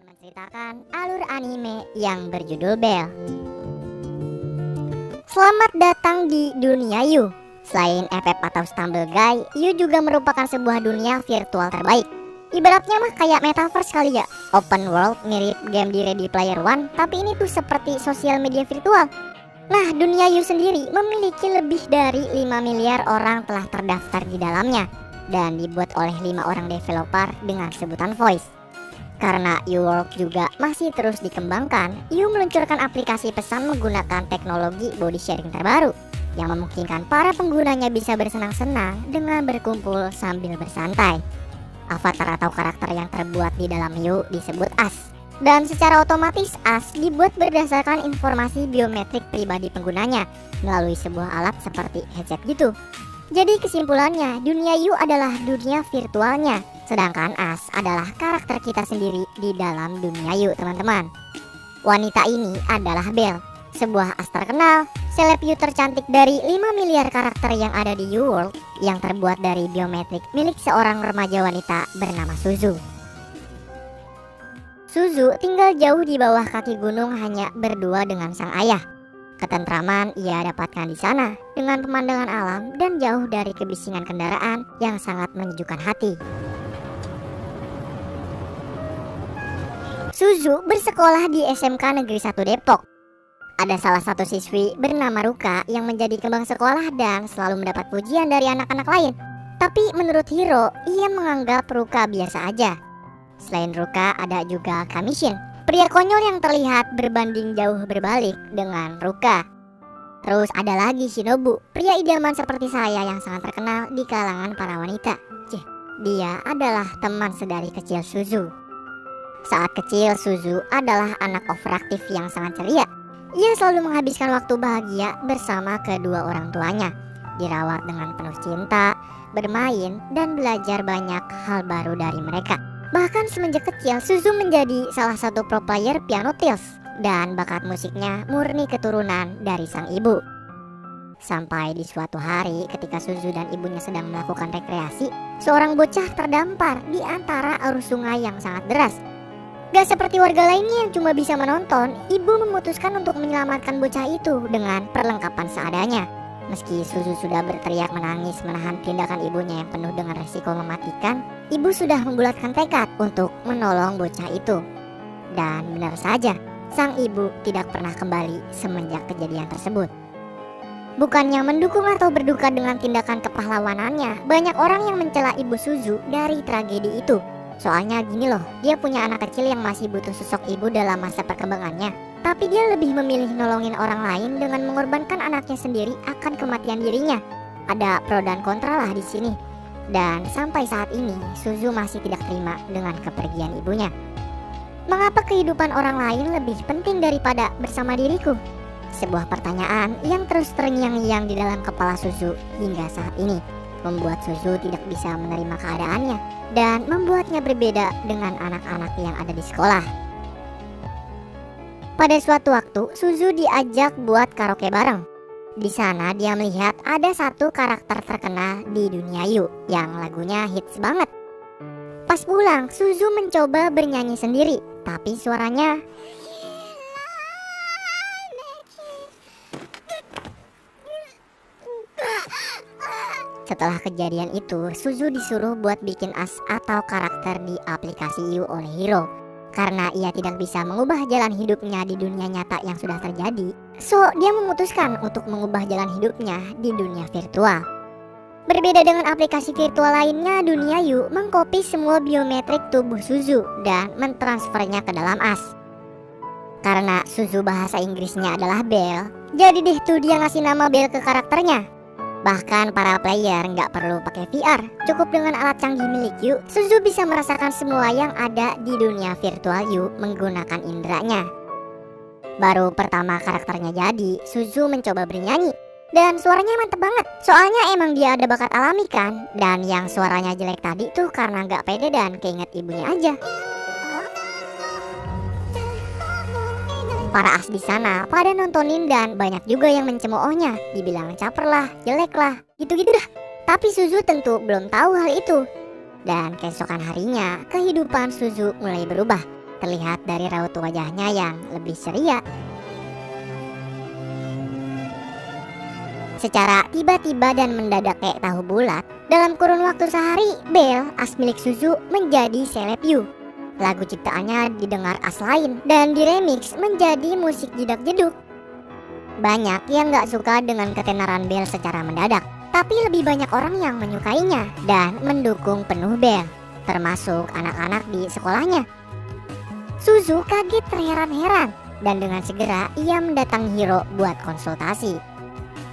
menceritakan alur anime yang berjudul Bell. Selamat datang di dunia Yu. Selain FF atau Stumble Guy, Yu juga merupakan sebuah dunia virtual terbaik. Ibaratnya mah kayak metaverse kali ya. Open world mirip game di Ready Player One, tapi ini tuh seperti sosial media virtual. Nah, dunia Yu sendiri memiliki lebih dari 5 miliar orang telah terdaftar di dalamnya dan dibuat oleh 5 orang developer dengan sebutan Voice. Karena U-World juga masih terus dikembangkan, Yu meluncurkan aplikasi pesan menggunakan teknologi body sharing terbaru yang memungkinkan para penggunanya bisa bersenang-senang dengan berkumpul sambil bersantai. Avatar atau karakter yang terbuat di dalam Yu disebut As. Dan secara otomatis As dibuat berdasarkan informasi biometrik pribadi penggunanya melalui sebuah alat seperti headset gitu. Jadi kesimpulannya, dunia Yu adalah dunia virtualnya, sedangkan As adalah karakter kita sendiri di dalam dunia Yu, teman-teman. Wanita ini adalah Bell, sebuah As terkenal, seleb Yu tercantik dari 5 miliar karakter yang ada di U-World yang terbuat dari biometrik milik seorang remaja wanita bernama Suzu. Suzu tinggal jauh di bawah kaki gunung hanya berdua dengan sang ayah. Ketentraman ia dapatkan di sana dengan pemandangan alam dan jauh dari kebisingan kendaraan yang sangat menyejukkan hati. Suzu bersekolah di SMK Negeri 1 Depok. Ada salah satu siswi bernama Ruka yang menjadi kembang sekolah dan selalu mendapat pujian dari anak-anak lain. Tapi menurut Hiro, ia menganggap Ruka biasa aja. Selain Ruka ada juga Kamishin, pria konyol yang terlihat berbanding jauh berbalik dengan Ruka. Terus ada lagi Shinobu, pria idaman seperti saya yang sangat terkenal di kalangan para wanita. Dia adalah teman sedari kecil Suzu. Saat kecil, Suzu adalah anak overaktif yang sangat ceria. Ia selalu menghabiskan waktu bahagia bersama kedua orang tuanya, dirawat dengan penuh cinta, bermain, dan belajar banyak hal baru dari mereka. Bahkan semenjak kecil, Suzu menjadi salah satu pro player piano Tales, dan bakat musiknya murni keturunan dari sang ibu. Sampai di suatu hari ketika Suzu dan ibunya sedang melakukan rekreasi, seorang bocah terdampar di antara arus sungai yang sangat deras. Gak seperti warga lainnya yang cuma bisa menonton, ibu memutuskan untuk menyelamatkan bocah itu dengan perlengkapan seadanya. Meski Suzu sudah berteriak menangis menahan tindakan ibunya yang penuh dengan resiko mematikan, ibu sudah membulatkan tekad untuk menolong bocah itu. Dan benar saja, sang ibu tidak pernah kembali semenjak kejadian tersebut. Bukannya mendukung atau berduka dengan tindakan kepahlawanannya, banyak orang yang mencela ibu Suzu dari tragedi itu. Soalnya gini loh, dia punya anak kecil yang masih butuh sosok ibu dalam masa perkembangannya, tapi dia lebih memilih nolongin orang lain dengan mengorbankan anaknya sendiri akan kematian dirinya. Ada pro dan kontra lah di sini. Dan sampai saat ini, Suzu masih tidak terima dengan kepergian ibunya. Mengapa kehidupan orang lain lebih penting daripada bersama diriku? Sebuah pertanyaan yang terus terngiang-ngiang di dalam kepala Suzu hingga saat ini, membuat Suzu tidak bisa menerima keadaannya dan membuatnya berbeda dengan anak-anak yang ada di sekolah. Pada suatu waktu, Suzu diajak buat karaoke bareng. Di sana dia melihat ada satu karakter terkenal di dunia Yu yang lagunya hits banget. Pas pulang, Suzu mencoba bernyanyi sendiri, tapi suaranya Setelah kejadian itu, Suzu disuruh buat bikin As atau karakter di aplikasi Yu oleh Hiro. Karena ia tidak bisa mengubah jalan hidupnya di dunia nyata yang sudah terjadi, so dia memutuskan untuk mengubah jalan hidupnya di dunia virtual. Berbeda dengan aplikasi virtual lainnya, dunia Yu mengcopy semua biometrik tubuh Suzu dan mentransfernya ke dalam As. Karena Suzu bahasa Inggrisnya adalah Bell, jadi deh tuh dia ngasih nama Bell ke karakternya. Bahkan para player nggak perlu pakai VR, cukup dengan alat canggih milik Yu, Suzu bisa merasakan semua yang ada di dunia virtual Yu menggunakan inderanya. Baru pertama karakternya jadi, Suzu mencoba bernyanyi, dan suaranya mantep banget. Soalnya emang dia ada bakat alami kan, dan yang suaranya jelek tadi tuh karena nggak pede dan keinget ibunya aja. Para As di sana pada nontonin dan banyak juga yang mencemoohnya, dibilang caper lah, jelek lah, gitu-gitu dah. Tapi Suzu tentu belum tahu hal itu. Dan keesokan harinya, kehidupan Suzu mulai berubah. terlihat dari raut wajahnya yang lebih ceria. Secara tiba-tiba dan mendadak kayak tahu bulat, dalam kurun waktu sehari, Belle, as milik Suzu, menjadi seleb You. Lagu ciptaannya didengar as lain dan diremix menjadi musik jedak-jeduk. Banyak yang gak suka dengan ketenaran Belle secara mendadak, tapi lebih banyak orang yang menyukainya dan mendukung penuh Belle, termasuk anak-anak di sekolahnya. Suzu kaget terheran-heran dan dengan segera ia mendatangi Hiro buat konsultasi.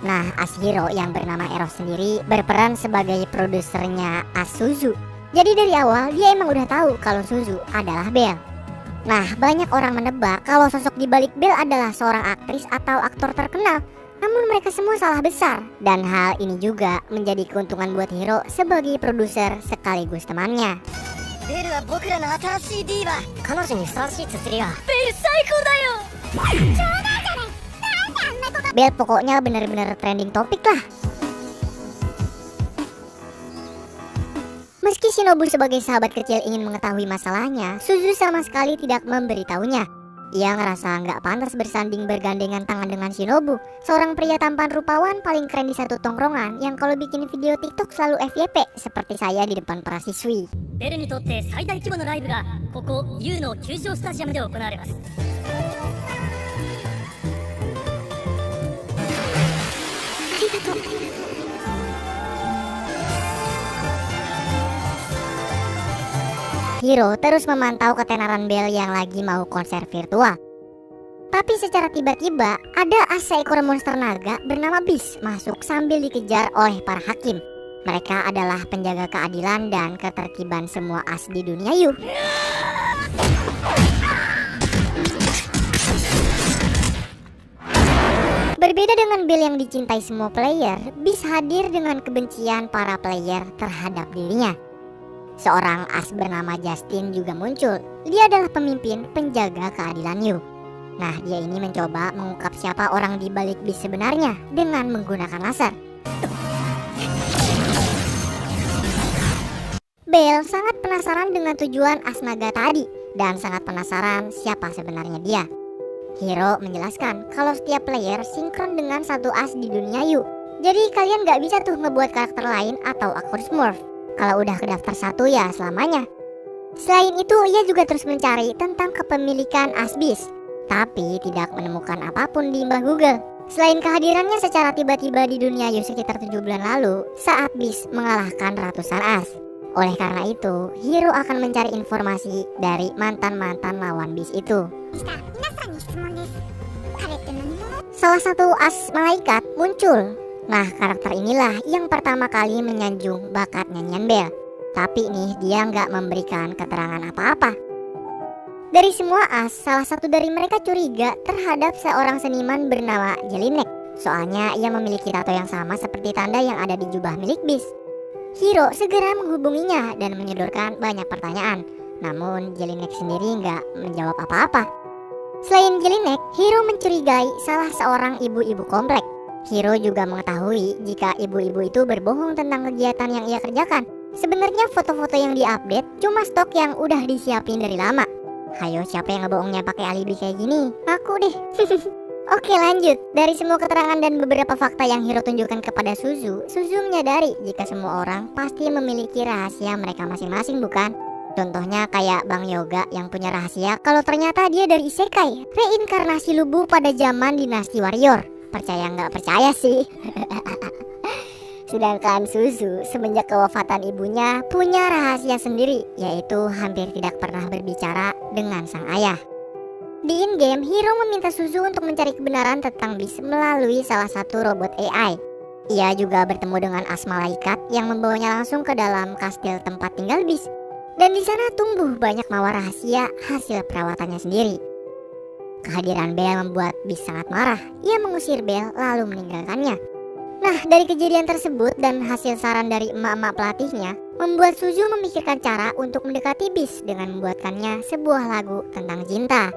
Nah, as Hiro yang bernama Eros sendiri berperan sebagai produsernya as Suzu. Jadi dari awal dia emang udah tahu kalau Suzu adalah Belle. Nah, banyak orang menebak kalau sosok di balik Belle adalah seorang aktris atau aktor terkenal. Namun mereka semua salah besar, dan hal ini juga menjadi keuntungan buat Hiro sebagai produser sekaligus temannya. Belle pokoknya bener-bener trending topik lah. Meski Shinobu sebagai sahabat kecil ingin mengetahui masalahnya, Suzu sama sekali tidak memberitahunya. Ia ngerasa nggak pantas bersanding bergandengan tangan dengan Shinobu, seorang pria tampan rupawan paling keren di satu tongkrongan yang kalau bikin video TikTok selalu FYP seperti saya di depan para siswi. Hiro terus memantau ketenaran Belle yang lagi mau konser virtual. Tapi secara tiba-tiba ada seekor monster naga bernama Beast masuk sambil dikejar oleh para hakim. Mereka adalah penjaga keadilan dan ketertiban semua as di dunia Yu. Berbeda dengan Belle yang dicintai semua player, Beast hadir dengan kebencian para player terhadap dirinya. Seorang as bernama Justin juga muncul. Dia adalah pemimpin penjaga keadilan Yu. Nah, dia ini mencoba mengungkap siapa orang di balik Beast sebenarnya dengan menggunakan laser. Belle sangat penasaran dengan tujuan as naga tadi dan sangat penasaran siapa sebenarnya dia. Hiro menjelaskan kalau setiap player sinkron dengan satu as di dunia Yu. Jadi kalian gak bisa tuh ngebuat karakter lain atau akun Smurf. Kalau udah kedaftar satu ya selamanya. Selain itu ia juga terus mencari tentang kepemilikan as Beast, tapi tidak menemukan apapun di mbah Google. Selain kehadirannya secara tiba-tiba di dunia Yu sekitar 7 bulan lalu saat Beast mengalahkan ratusan as. Oleh karena itu, Hiro akan mencari informasi dari mantan-mantan lawan Beast itu. Salah satu as malaikat muncul. Nah, karakter inilah yang pertama kali menyanjung bakat nyanyian Belle. Tapi nih dia nggak memberikan keterangan apa-apa. Dari semua as, salah satu dari mereka curiga terhadap seorang seniman bernama Jelinek. Soalnya ia memiliki tato yang sama seperti tanda yang ada di jubah milik Beast. Hiro segera menghubunginya dan menyodorkan banyak pertanyaan. Namun Jelinek sendiri nggak menjawab apa-apa. Selain Jelinek, Hiro mencurigai salah seorang ibu-ibu komplek. Hiro juga mengetahui jika ibu-ibu itu berbohong tentang kegiatan yang ia kerjakan. Sebenarnya foto-foto yang diupdate cuma stok yang udah disiapin dari lama. Hayo, siapa yang ngebohongnya pakai alibi kayak gini? Aku deh. Oke, lanjut. Dari semua keterangan dan beberapa fakta yang Hiro tunjukkan kepada Suzu, Suzu menyadari jika semua orang pasti memiliki rahasia mereka masing-masing, bukan? Contohnya kayak Bang Yoga yang punya rahasia kalau ternyata dia dari isekai, reinkarnasi lubu pada zaman dinasti warrior. Percaya nggak percaya sih. Sedangkan Suzu semenjak kewafatan ibunya punya rahasia sendiri, yaitu hampir tidak pernah berbicara dengan sang ayah. Di in-game, Hiro meminta Suzu untuk mencari kebenaran tentang Beast melalui salah satu robot AI. Ia juga bertemu dengan as malaikat yang membawanya langsung ke dalam kastil tempat tinggal Beast. Dan di sana tumbuh banyak mawar rahasia hasil perawatannya sendiri. Kehadiran Belle membuat Beast sangat marah. Ia mengusir Belle lalu meninggalkannya. Nah, dari kejadian tersebut dan hasil saran dari emak-emak pelatihnya, membuat Suzu memikirkan cara untuk mendekati Beast dengan membuatkannya sebuah lagu tentang cinta.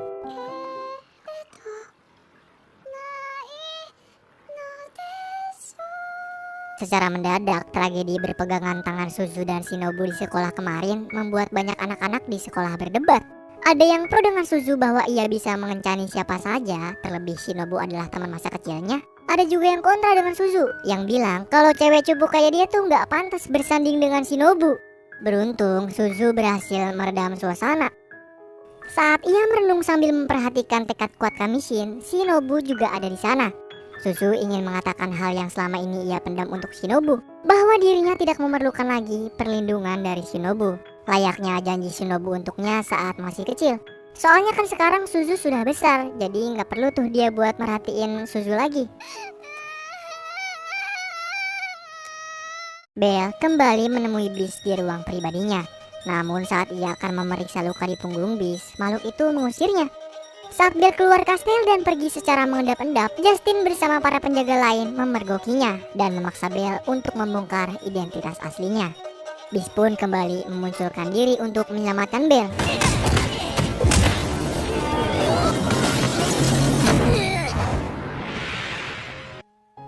Secara mendadak, tragedi berpegangan tangan Suzu dan Shinobu di sekolah kemarin membuat banyak anak-anak di sekolah berdebat. Ada yang pro dengan Suzu bahwa ia bisa mengencani siapa saja, terlebih Shinobu adalah teman masa kecilnya. Ada juga yang kontra dengan Suzu, yang bilang kalau cewek cupu kayak dia tuh nggak pantas bersanding dengan Shinobu. Beruntung Suzu berhasil meredam suasana. Saat ia merenung sambil memperhatikan tekad kuat Kamishin, Shinobu juga ada di sana. Suzu ingin mengatakan hal yang selama ini ia pendam untuk Shinobu, bahwa dirinya tidak memerlukan lagi perlindungan dari Shinobu, layaknya janji Shinobu untuknya saat masih kecil. Soalnya kan sekarang Suzu sudah besar, jadi nggak perlu tuh dia buat merhatiin Suzu lagi. Belle kembali menemui Bliss di ruang pribadinya. Namun saat ia akan memeriksa luka di punggung Bliss, makhluk itu mengusirnya. Saat Belle keluar kastel dan pergi secara mengendap-endap, Justin bersama para penjaga lain memergokinya dan memaksa Belle untuk membongkar identitas aslinya. Bliss pun kembali memunculkan diri untuk menyelamatkan Belle.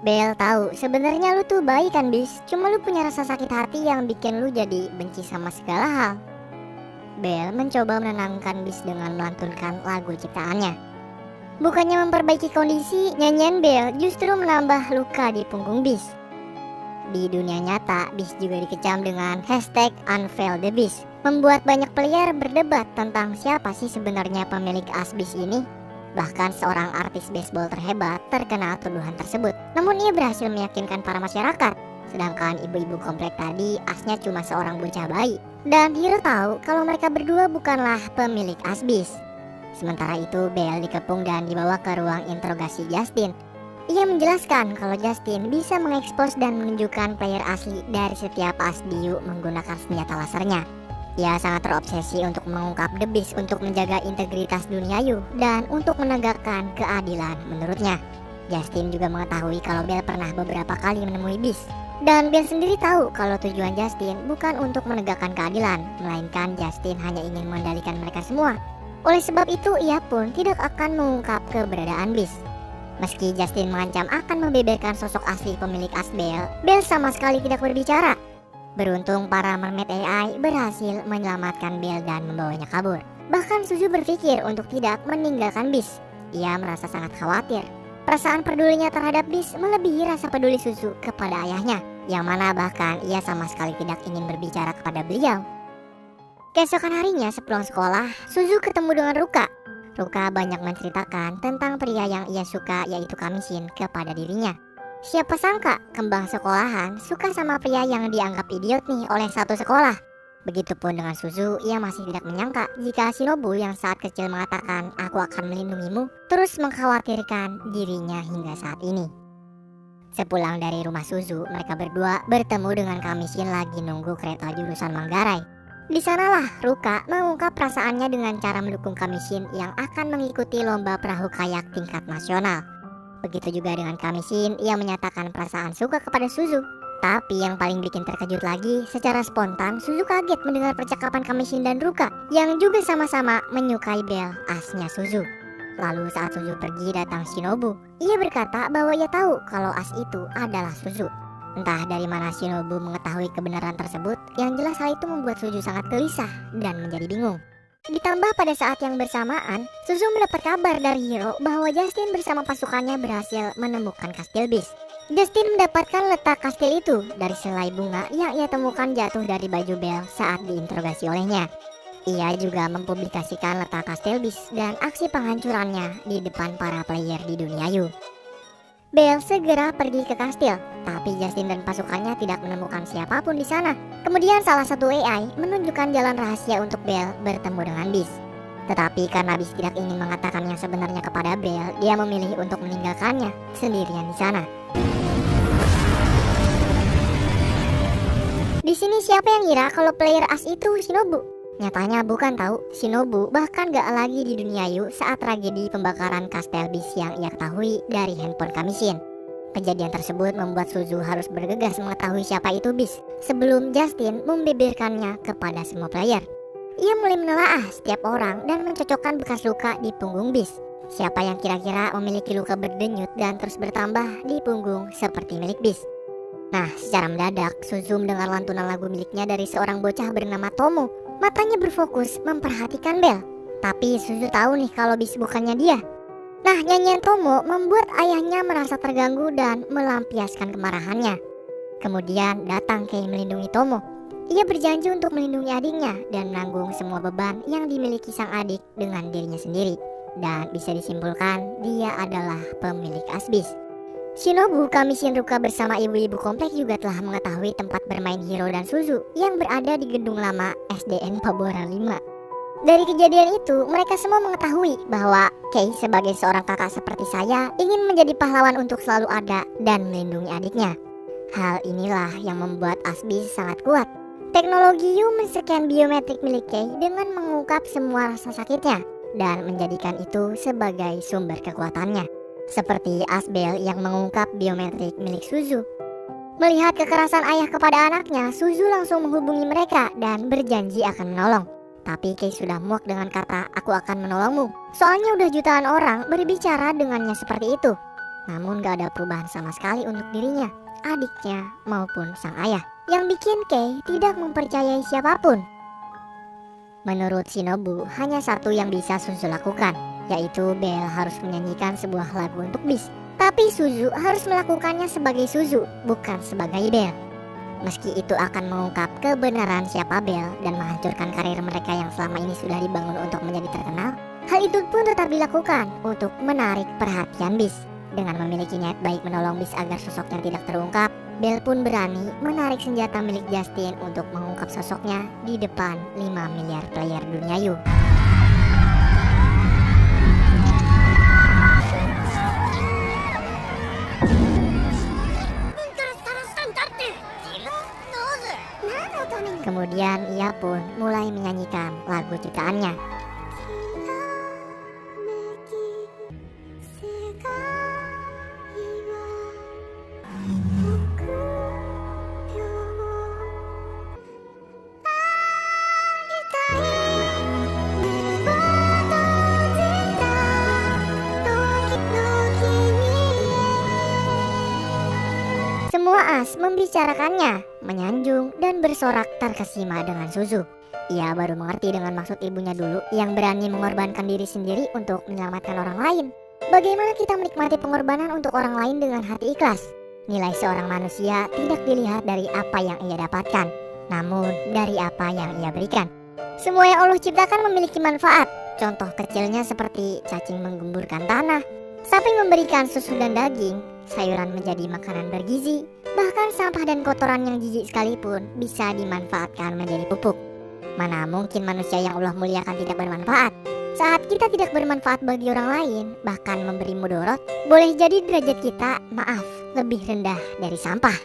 Belle tahu sebenarnya lu tuh baik kan Bliss, cuma lu punya rasa sakit hati yang bikin lu jadi benci sama segala hal. Belle mencoba menenangkan Bliss dengan melantunkan lagu ciptaannya. Bukannya memperbaiki kondisi, nyanyian Belle justru menambah luka di punggung Bliss. Di dunia nyata, Bliss juga dikecam dengan #UnveilTheBeast, membuat banyak player berdebat tentang siapa sih sebenarnya pemilik as Bliss ini. Bahkan seorang artis baseball terhebat terkena tuduhan tersebut. Namun ia berhasil meyakinkan para masyarakat. Sedangkan ibu-ibu komplek tadi asnya cuma seorang bocah bayi. Dan Hiro tahu kalau mereka berdua bukanlah pemilik as Bliss. Sementara itu Belle dikepung dan dibawa ke ruang interogasi Justin. Ia menjelaskan kalau Justin bisa mengekspos dan menunjukkan player asli dari setiap as Diu menggunakan senjata lasernya. Ia sangat terobsesi untuk mengungkap The Beast untuk menjaga integritas dunia Yu dan untuk menegakkan keadilan menurutnya. Justin juga mengetahui kalau Belle pernah beberapa kali menemui Beast. Dan Belle sendiri tahu kalau tujuan Justin bukan untuk menegakkan keadilan, melainkan Justin hanya ingin mengendalikan mereka semua. Oleh sebab itu ia pun tidak akan mengungkap keberadaan Beast. Meski Justin mengancam akan membeberkan sosok asli pemilik as Belle, Belle sama sekali tidak berbicara. Beruntung para mermaid AI berhasil menyelamatkan Belle dan membawanya kabur. Bahkan Suzu berpikir untuk tidak meninggalkan Beast. Ia merasa sangat khawatir. Perasaan pedulinya terhadap Beast melebihi rasa peduli Suzu kepada ayahnya, yang mana bahkan ia sama sekali tidak ingin berbicara kepada beliau. Keesokan harinya sepulang sekolah, Suzu ketemu dengan Ruka. Ruka banyak menceritakan tentang pria yang ia suka, yaitu Kamishin, kepada dirinya. Siapa sangka kembang sekolahan suka sama pria yang dianggap idiot nih oleh satu sekolah. Begitupun dengan Suzu, ia masih tidak menyangka jika Shinobu yang saat kecil mengatakan aku akan melindungimu terus mengkhawatirkan dirinya hingga saat ini. Sepulang dari rumah Suzu, mereka berdua bertemu dengan Kamishin lagi nunggu kereta jurusan Manggarai. Di sanalah Ruka mengungkap perasaannya dengan cara mendukung Kamishin yang akan mengikuti lomba perahu kayak tingkat nasional. Begitu juga dengan Kamishin, ia menyatakan perasaan suka kepada Suzu. Tapi yang paling bikin terkejut lagi, secara spontan Suzu kaget mendengar percakapan Kamishin dan Ruka yang juga sama-sama menyukai Belle, asnya Suzu. Lalu saat Suzu pergi datang Shinobu, ia berkata bahwa ia tahu kalau as itu adalah Suzu. Entah dari mana Shinobu mengetahui kebenaran tersebut, yang jelas hal itu membuat Suzu sangat gelisah dan menjadi bingung. Ditambah pada saat yang bersamaan, Suzu mendapat kabar dari Hiro bahwa Justin bersama pasukannya berhasil menemukan kastil Beast. Justin mendapatkan letak kastil itu dari selai bunga yang ia temukan jatuh dari baju Belle saat diinterogasi olehnya. Ia juga mempublikasikan letak kastil Beast dan aksi penghancurannya di depan para player di dunia Yu. Belle segera pergi ke kastil, tapi Justin dan pasukannya tidak menemukan siapapun di sana. Kemudian salah satu AI menunjukkan jalan rahasia untuk Belle bertemu dengan Beast. Tetapi karena Beast tidak ingin mengatakan yang sebenarnya kepada Belle, dia memilih untuk meninggalkannya sendirian di sana. Di sini siapa yang ngira kalau player as itu Shinobu? Nyatanya bukan tahu, Shinobu bahkan gak lagi di dunia Yu saat tragedi pembakaran kastel Beast yang ia ketahui dari handphone Kamishin. Kejadian tersebut membuat Suzu harus bergegas mengetahui siapa itu Beast sebelum Justin membeberkannya kepada semua player. Ia mulai menelaah setiap orang dan mencocokkan bekas luka di punggung Beast. Siapa yang kira-kira memiliki luka berdenyut dan terus bertambah di punggung seperti milik Beast. Nah, secara mendadak Suzu mendengar lantunan lagu miliknya dari seorang bocah bernama Tomo. Matanya berfokus memperhatikan Belle. Tapi Suzu tahu nih kalau bis bukannya dia. Nah, nyanyian Tomo membuat ayahnya merasa terganggu dan melampiaskan kemarahannya. Kemudian datang Kei melindungi Tomo. Ia berjanji untuk melindungi adiknya dan menanggung semua beban yang dimiliki sang adik dengan dirinya sendiri. Dan bisa disimpulkan dia adalah pemilik Asbis. Shinobu, kami Shinruka bersama ibu-ibu komplek juga telah mengetahui tempat bermain Hiro dan Suzu yang berada di gedung lama SDN Pabora 5. Dari kejadian itu, mereka semua mengetahui bahwa Kei sebagai seorang kakak seperti saya ingin menjadi pahlawan untuk selalu ada dan melindungi adiknya. Hal inilah yang membuat Asbis sangat kuat. Teknologi Yu men-scan biometrik milik Kei dengan mengungkap semua rasa sakitnya dan menjadikan itu sebagai sumber kekuatannya. Seperti Asbel yang mengungkap biometrik milik Suzu. Melihat kekerasan ayah kepada anaknya, Suzu langsung menghubungi mereka dan berjanji akan menolong. Tapi Kei sudah muak dengan kata "aku akan menolongmu". Soalnya udah jutaan orang berbicara dengannya seperti itu. Namun gak ada perubahan sama sekali untuk dirinya, adiknya maupun sang ayah. Yang bikin Kei tidak mempercayai siapapun. Menurut Shinobu, hanya satu yang bisa Suzu lakukan, yaitu Bel harus menyanyikan sebuah lagu untuk bis. Tapi Suzu harus melakukannya sebagai Suzu, bukan sebagai Bel. Meski itu akan mengungkap kebenaran siapa Bel dan menghancurkan karir mereka yang selama ini sudah dibangun untuk menjadi terkenal, hal itu pun tetap dilakukan untuk menarik perhatian bis. Dengan memiliki niat baik menolong bis agar sosoknya tidak terungkap, Bel pun berani menarik senjata milik Justin untuk mengungkap sosoknya di depan 5 miliar player dunia Yu. Kemudian ia pun mulai menyanyikan lagu ciptaannya. Semua as membicarakannya, menyanjung dan bersorak terkesima dengan Suzu. Ia baru mengerti dengan maksud ibunya dulu yang berani mengorbankan diri sendiri untuk menyelamatkan orang lain. Bagaimana kita menikmati pengorbanan untuk orang lain dengan hati ikhlas? Nilai seorang manusia tidak dilihat dari apa yang ia dapatkan, namun dari apa yang ia berikan. Semua yang Allah ciptakan memiliki manfaat. Contoh kecilnya seperti cacing menggemburkan tanah, sapi memberikan susu dan daging, sayuran menjadi makanan bergizi, bahkan sampah dan kotoran yang jijik sekalipun bisa dimanfaatkan menjadi pupuk. Mana mungkin manusia yang Allah muliakan tidak bermanfaat? Saat kita tidak bermanfaat bagi orang lain, bahkan memberi mudorot, boleh jadi derajat kita, lebih rendah dari sampah.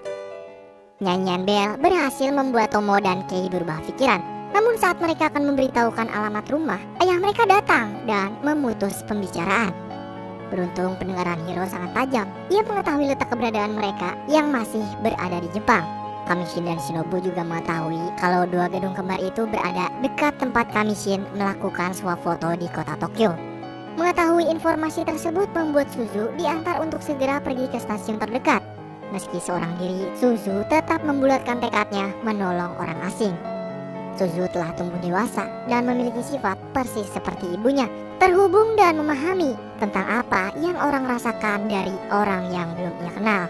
Nyanyian Bel berhasil membuat Tomo dan Kei berubah pikiran. Namun saat mereka akan memberitahukan alamat rumah, ayah mereka datang dan memutus pembicaraan. Beruntung pendengaran Hiro sangat tajam. Ia mengetahui letak keberadaan mereka yang masih berada di Jepang. Kamishin dan Shinobu juga mengetahui kalau dua gedung kembar itu berada dekat tempat Kamishin melakukan swafoto di kota Tokyo. Mengetahui informasi tersebut membuat Suzu diantar untuk segera pergi ke stasiun terdekat. Meski seorang diri, Suzu tetap membulatkan tekadnya menolong orang asing. Suzu telah tumbuh dewasa dan memiliki sifat persis seperti ibunya, terhubung dan memahami tentang apa yang orang rasakan dari orang yang belum ia kenal.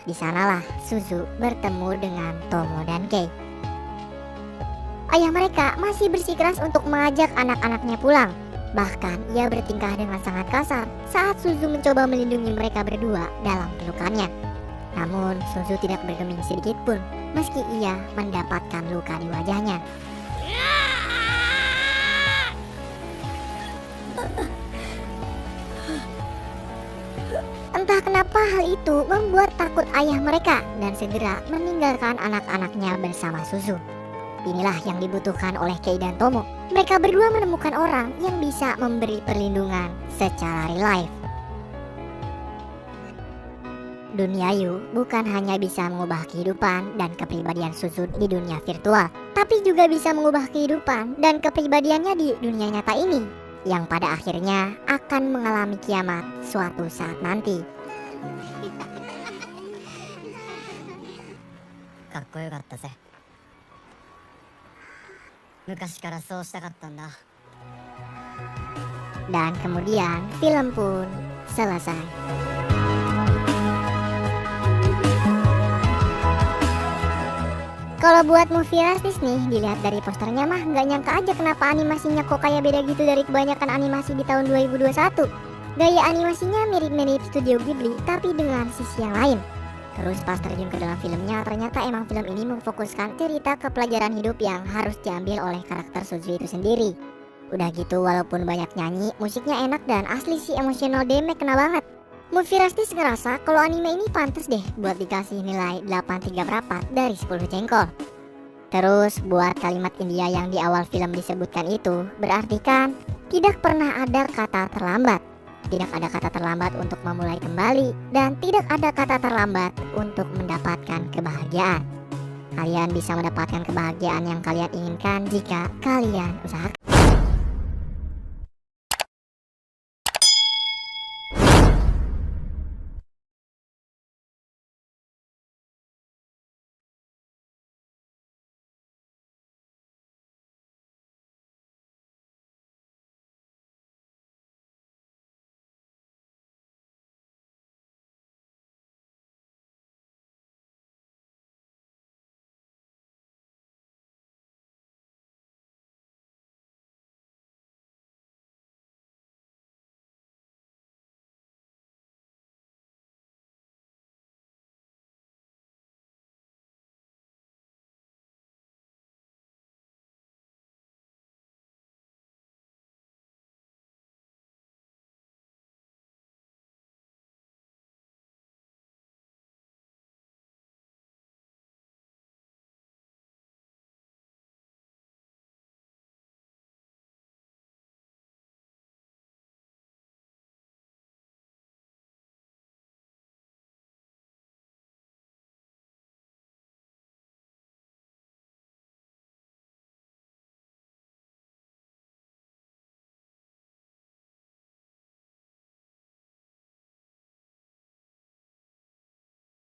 Di sanalah Suzu bertemu dengan Tomo dan Kei. Ayah mereka masih bersikeras untuk mengajak anak-anaknya pulang. Bahkan ia bertingkah dengan sangat kasar saat Suzu mencoba melindungi mereka berdua dalam pelukannya. Namun Suzu tidak bergeming sedikit pun meski ia mendapatkan luka di wajahnya. Entah kenapa hal itu membuat takut ayah mereka dan segera meninggalkan anak-anaknya bersama Suzu. Inilah yang dibutuhkan oleh Kei dan Tomo. Mereka berdua menemukan orang yang bisa memberi perlindungan secara real life. Dunia Yu bukan hanya bisa mengubah kehidupan dan kepribadian Suzu di dunia virtual, tapi juga bisa mengubah kehidupan dan kepribadiannya di dunia nyata ini, yang pada akhirnya akan mengalami kiamat suatu saat nanti. 昔からそうしたかったんだ。 Dan kemudian film pun selesai. Kalau buat movie Rastis nih, dilihat dari posternya mah nggak nyangka aja kenapa animasinya kok kayak beda gitu dari kebanyakan animasi di tahun 2021. Gaya animasinya mirip-mirip Studio Ghibli tapi dengan sisi yang lain. Terus pas terjun ke dalam filmnya, ternyata emang film ini memfokuskan cerita ke pelajaran hidup yang harus diambil oleh karakter Suzu itu sendiri. Udah gitu walaupun banyak nyanyi, musiknya enak dan asli sih emosional damage kena banget. Movie Rastis ngerasa kalau anime ini pantas deh buat dikasih nilai 8,3 berapa dari 10 jengkol. Terus buat kalimat India yang di awal film disebutkan itu, berarti kan tidak pernah ada kata terlambat. Tidak ada kata terlambat untuk memulai kembali, dan tidak ada kata terlambat untuk mendapatkan kebahagiaan. Kalian bisa mendapatkan kebahagiaan yang kalian inginkan jika kalian usahakan.